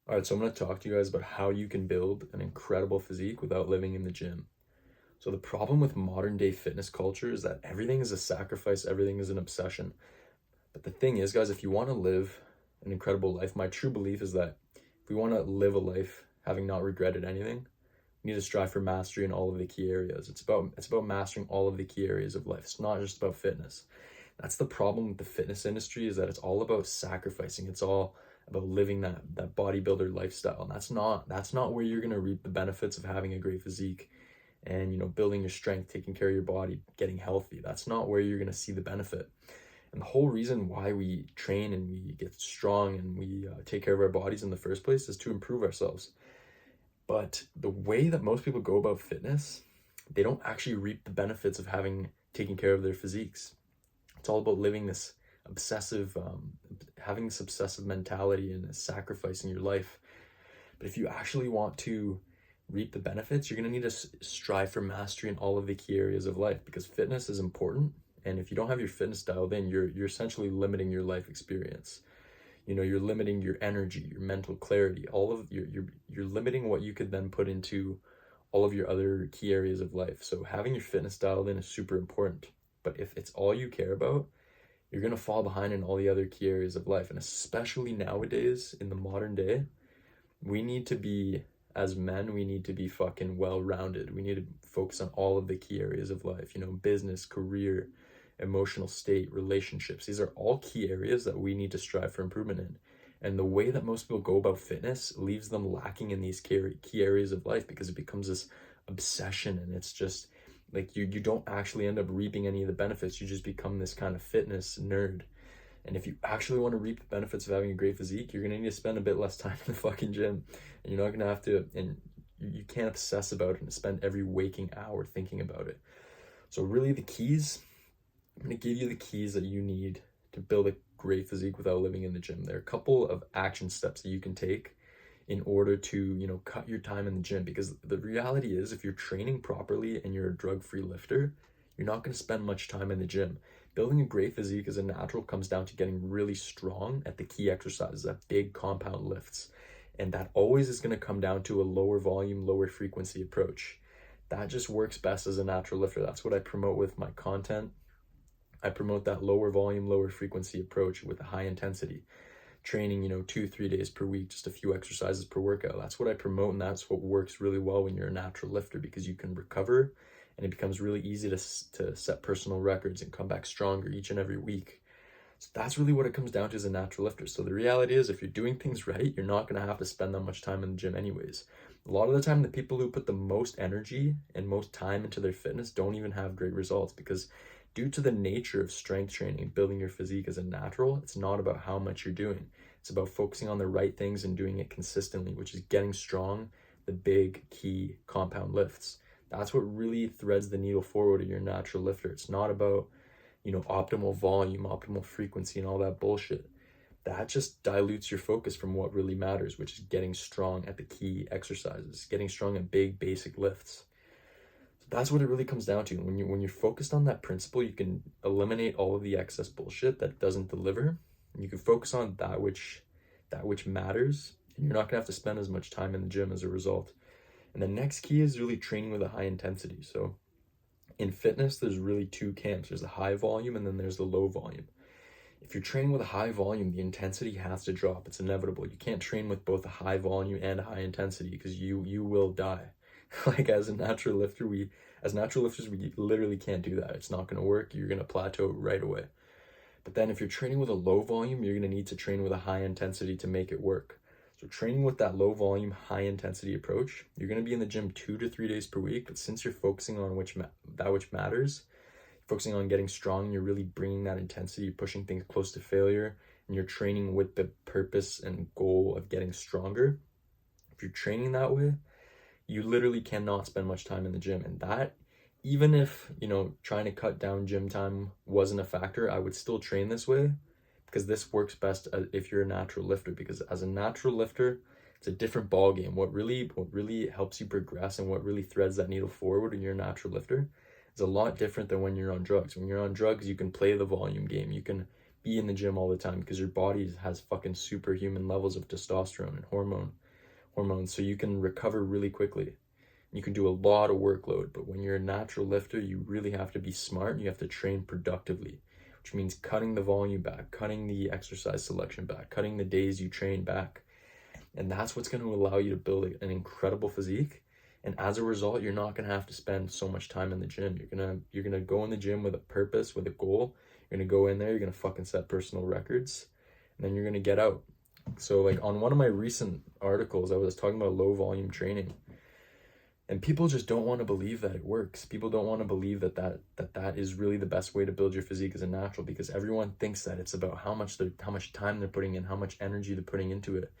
All right, so I'm going to talk to you guys about how you can build an incredible physique without living in the gym. So the problem with modern day fitness culture is that everything is a sacrifice, everything is an obsession. But the thing is, guys, if you want to live an incredible life, my true belief is that if we want to live a life having not regretted anything, we need to strive for mastery in all of the key areas. It's about mastering all of the key areas of life. It's not just about fitness. That's the problem with the fitness industry, is that it's all about sacrificing. It's all about living that bodybuilder lifestyle. And that's not where you're gonna reap the benefits of having a great physique and building your strength, taking care of your body, getting healthy. That's not where you're gonna see the benefit. And the whole reason why we train and we get strong and we take care of our bodies in the first place is to improve ourselves. But the way that most people go about fitness, they don't actually reap the benefits of having taken care of their physiques. It's all about living this having this obsessive mentality and sacrificing your life. But if you actually want to reap the benefits, you're going to need to strive for mastery in all of the key areas of life, because fitness is important. And if you don't have your fitness dialed in, you're essentially limiting your life experience. You're limiting your energy, your mental clarity, all of you're limiting what you could then put into all of your other key areas of life. So having your fitness dialed in is super important. But if it's all you care about, you're going to fall behind in all the other key areas of life. And especially nowadays, in the modern day, we need to be, as men, we need to be fucking well-rounded. We need to focus on all of the key areas of life, business, career, emotional state, relationships. These are all key areas that we need to strive for improvement in. And the way that most people go about fitness leaves them lacking in these key areas of life, because it becomes this obsession, and it's just like you don't actually end up reaping any of the benefits. You just become this kind of fitness nerd. And if you actually want to reap the benefits of having a great physique, you're going to need to spend a bit less time in the fucking gym. And you're not going to have to, and you can't obsess about it and spend every waking hour thinking about it. So really I'm going to give you the keys that you need to build a great physique without living in the gym. There are a couple of action steps that you can take in order to, cut your time in the gym. Because the reality is, if you're training properly and you're a drug-free lifter, you're not going to spend much time in the gym. Building a great physique as a natural comes down to getting really strong at the key exercises, at big compound lifts. And that always is going to come down to a lower volume, lower frequency approach. That just works best as a natural lifter. That's what I promote with my content. I promote that lower volume, lower frequency approach with a high intensity training, 2-3 days per week, just a few exercises per workout. That's what I promote, and that's what works really well when you're a natural lifter, because you can recover and it becomes really easy to set personal records and come back stronger each and every week. So that's really what it comes down to as a natural lifter. So the reality is, if you're doing things right, you're not going to have to spend that much time in the gym anyways. A lot of the time, the people who put the most energy and most time into their fitness don't even have great results, because due to the nature of strength training, building your physique as a natural, it's not about how much you're doing. It's about focusing on the right things and doing it consistently, which is getting strong, the big key compound lifts. That's what really threads the needle forward in your natural lifter. It's not about, optimal volume, optimal frequency, and all that bullshit. That just dilutes your focus from what really matters, which is getting strong at the key exercises, getting strong at big basic lifts. That's what it really comes down to. When you're focused on that principle, you can eliminate all of the excess bullshit that doesn't deliver. And you can focus on that which matters, and you're not gonna have to spend as much time in the gym as a result. And the next key is really training with a high intensity. So in fitness, there's really two camps. There's the high volume and then there's the low volume. If you're training with a high volume, the intensity has to drop. It's inevitable. You can't train with both a high volume and a high intensity, because you will die. Like as natural lifters, we literally can't do that. It's not going to work. You're going to plateau right away. But then if you're training with a low volume, you're going to need to train with a high intensity to make it work. So training with that low volume, high intensity approach, you're going to be in the gym 2 to 3 days per week. But since you're focusing on which matters, focusing on getting strong, you're really bringing that intensity, pushing things close to failure, and you're training with the purpose and goal of getting stronger. If you're training that way, you literally cannot spend much time in the gym. And that, even if, trying to cut down gym time wasn't a factor, I would still train this way, because this works best if you're a natural lifter. Because as a natural lifter, it's a different ball game. What really helps you progress and what really threads that needle forward when you're a natural lifter is a lot different than when you're on drugs. When you're on drugs, you can play the volume game. You can be in the gym all the time because your body has fucking superhuman levels of testosterone and hormones, so you can recover really quickly. You can do a lot of workload, but when you're a natural lifter, you really have to be smart and you have to train productively, which means cutting the volume back, cutting the exercise selection back, cutting the days you train back. And that's what's going to allow you to build an incredible physique. And as a result, you're not going to have to spend so much time in the gym. You're gonna go in the gym with a purpose, with a goal. You're gonna go in there, you're gonna fucking set personal records, and then you're gonna get out. So like on one of my recent articles, I was talking about low volume training. And people just don't want to believe that it works. People don't want to believe that is really the best way to build your physique as a natural, because everyone thinks that it's about how much time they're putting in, how much energy they're putting into it.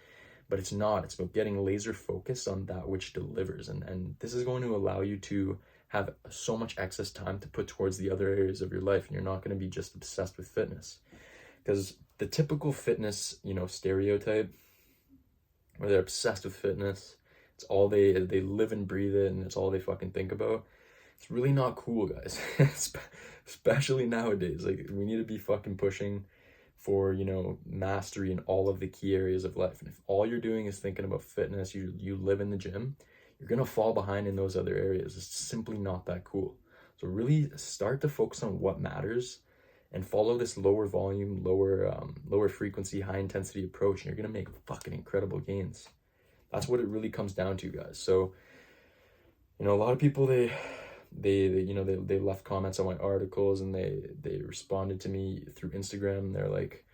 But it's not. It's about getting laser focused on that which delivers. And this is going to allow you to have so much excess time to put towards the other areas of your life. And you're not going to be just obsessed with fitness. Because the typical fitness, stereotype, where they're obsessed with fitness, it's all they live and breathe it, and it's all they fucking think about. It's really not cool, guys. Especially nowadays. Like, we need to be fucking pushing for, mastery in all of the key areas of life. And if all you're doing is thinking about fitness, you live in the gym, you're gonna fall behind in those other areas. It's simply not that cool. So really start to focus on what matters and follow this lower volume, lower frequency, high intensity approach, and you're gonna make fucking incredible gains. That's what it really comes down to, guys. So, a lot of people, they left comments on my articles, and they responded to me through Instagram. And they're like,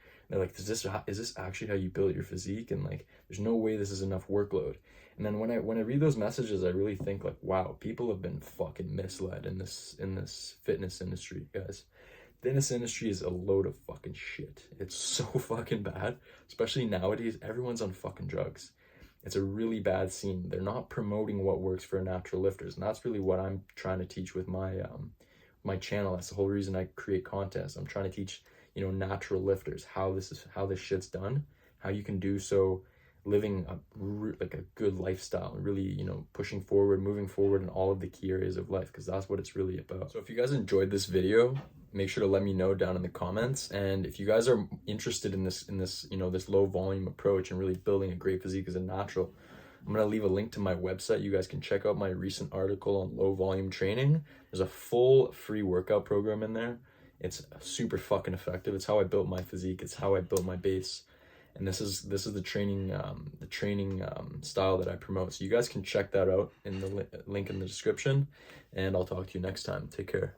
is this actually how you build your physique? And like, there's no way this is enough workload. And then when I read those messages, I really think like, wow, people have been fucking misled in this fitness industry, guys. Fitness industry is a load of fucking shit. It's so fucking bad, especially nowadays. Everyone's on fucking drugs. It's a really bad scene. They're not promoting what works for natural lifters. And that's really what I'm trying to teach with my channel. That's the whole reason I create content. I'm trying to teach, natural lifters how this shit's done, how you can do so living a good lifestyle, and really, pushing forward, moving forward in all of the key areas of life, because that's what it's really about. So if you guys enjoyed this video, make sure to let me know down in the comments. And if you guys are interested in this this low volume approach and really building a great physique as a natural, I'm going to leave a link to my website. You guys can check out my recent article on low volume training. There's a full free workout program in there. It's super fucking effective. It's how I built my physique. It's how I built my base. And this is the training style that I promote. So you guys can check that out in the link in the description, and I'll talk to you next time. Take care.